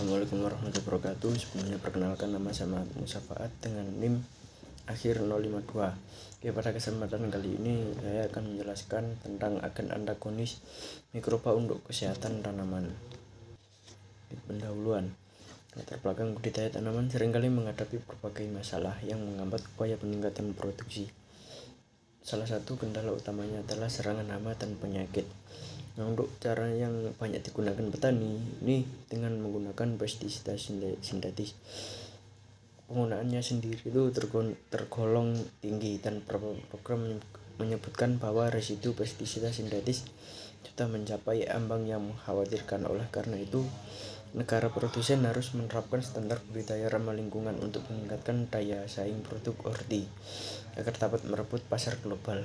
Assalamualaikum warahmatullahi wabarakatuh. Sebelumnya perkenalkan, nama saya Musafaat dengan NIM akhir 052. Oke, pada kesempatan kali ini saya akan menjelaskan tentang agen antagonis mikroba untuk kesehatan tanaman. Pendahuluan. Latar belakang budidaya tanaman seringkali menghadapi berbagai masalah yang menghambat upaya peningkatan produksi. Salah satu kendala utamanya adalah serangan hama dan penyakit. Nah, untuk cara yang banyak digunakan petani ini dengan menggunakan pestisida sintetis. Penggunaannya sendiri itu tergolong tinggi, dan beberapa program menyebutkan bahwa residu pestisida sintetis sudah mencapai ambang yang mengkhawatirkan. Oleh karena itu, negara produsen harus menerapkan standar budidaya ramah lingkungan untuk meningkatkan daya saing produk horti agar dapat merebut pasar global.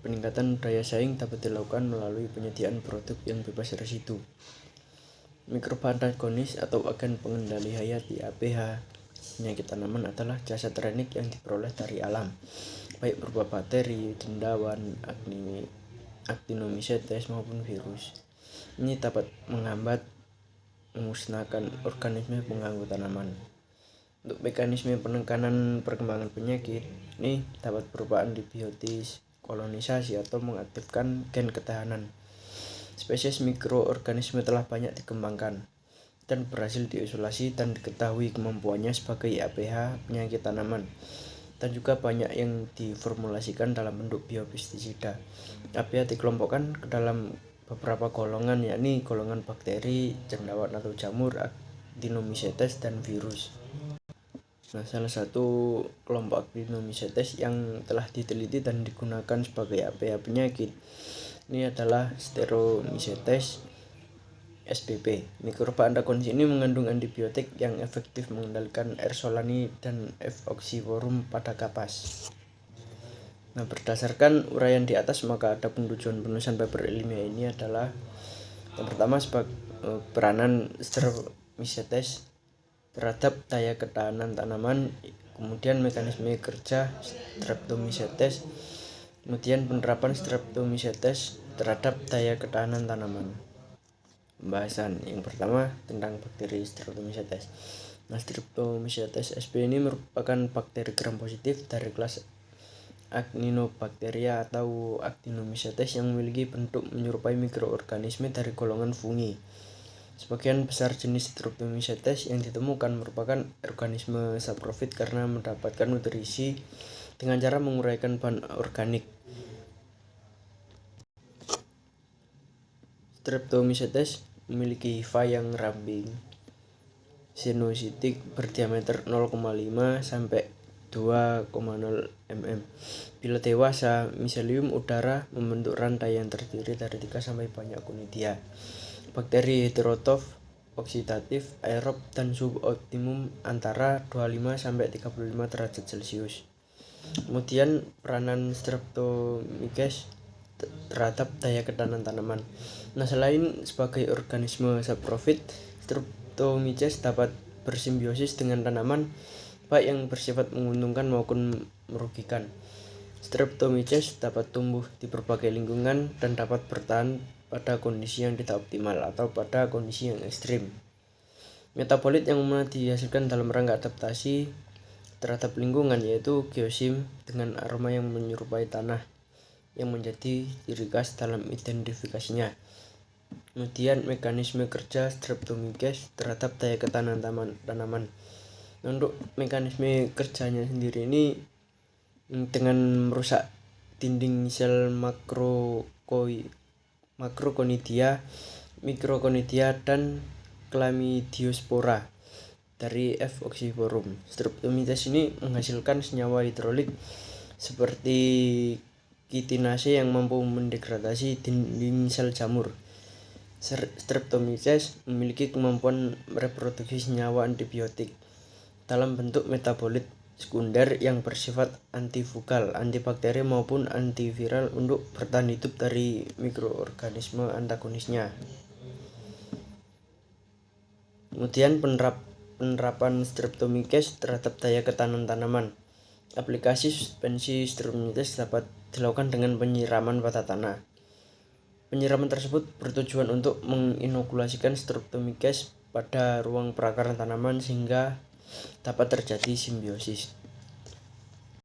Peningkatan daya saing dapat dilakukan melalui penyediaan produk yang bebas residu. Mikroba antagonis atau agen pengendali hayati (APH) penyakit tanaman adalah zat renik yang diperoleh dari alam, baik berupa bakteri, cendawan, actinomycetes maupun virus. Ini dapat menghambat, memusnahkan organisme pengganggu tanaman. Untuk mekanisme penekanan perkembangan penyakit ini dapat berupa antibiotik, kolonisasi, atau mengaktifkan gen ketahanan. Spesies mikroorganisme telah banyak dikembangkan dan berhasil diisolasi dan diketahui kemampuannya sebagai APH penyakit tanaman, dan juga banyak yang diformulasikan dalam bentuk biopestisida. APH dikelompokkan ke dalam beberapa golongan, yakni golongan bakteri, cendawan atau jamur, actinomycetes, dan virus. Nah, salah satu kelompok actinomycetes yang telah diteliti dan digunakan sebagai APH penyakit ini adalah Streptomycetes spp. Mikroba antagonis ini mengandung antibiotik yang efektif mengendalikan R. solani dan F. oxyvorum pada kapas. Nah, berdasarkan uraian di atas, maka ada tujuan penulisan paper ilmiah ini adalah yang pertama, sebagai peranan Streptomycetes terhadap daya ketahanan tanaman, kemudian mekanisme kerja Streptomycetes, kemudian penerapan Streptomycetes terhadap daya ketahanan tanaman. Pembahasan yang pertama tentang bakteri Streptomycetes. Nah, Streptomycetes sp ini merupakan bakteri gram positif dari kelas Actinobacteria atau Actinomycetes yang memiliki bentuk menyerupai mikroorganisme dari golongan fungi. Sebagian besar jenis Streptomycetes yang ditemukan merupakan organisme saprofit karena mendapatkan nutrisi dengan cara menguraikan bahan organik. Streptomycetes memiliki hifa yang ramping, sinusitik berdiameter 0,5 sampai 2,0 mm. Bila dewasa, miselium udara membentuk rantai yang terdiri dari 3 sampai banyak conidia. Bakteri heterotrof, oksidatif, aerob, dan suhu optimum antara 25 sampai 35 derajat Celcius. Kemudian peranan Streptomyces terhadap daya ketahanan tanaman. Nah, selain sebagai organisme saprofit, Streptomyces dapat bersimbiosis dengan tanaman, baik yang bersifat menguntungkan maupun merugikan. Streptomyces dapat tumbuh di berbagai lingkungan dan dapat bertahan pada kondisi yang tidak optimal atau pada kondisi yang ekstrim. Metabolit yang umumnya dihasilkan dalam rangka adaptasi terhadap lingkungan yaitu geosim dengan aroma yang menyerupai tanah yang menjadi ciri khas dalam identifikasinya. Kemudian mekanisme kerja Streptomyces terhadap daya ketahanan tanaman. Untuk mekanisme kerjanya sendiri ini dengan merusak dinding sel makrokonidia, mikrokonidia, dan chlamydiospora dari F. oxyvorum. Streptomyces ini menghasilkan senyawa hidrolik seperti kitinase yang mampu mendegradasi dinding sel jamur. Streptomyces memiliki kemampuan mereproduksi senyawa antibiotik dalam bentuk metabolit sekunder yang bersifat antifungal, antibakteri, maupun antiviral untuk bertahan hidup dari mikroorganisme antagonisnya. Kemudian penerapan Streptomyces terhadap daya ketahanan tanaman. Aplikasi suspensi Streptomyces dapat dilakukan dengan penyiraman pada tanah. Penyiraman tersebut bertujuan untuk menginokulasikan Streptomyces pada ruang perakaran tanaman sehingga dapat terjadi simbiosis.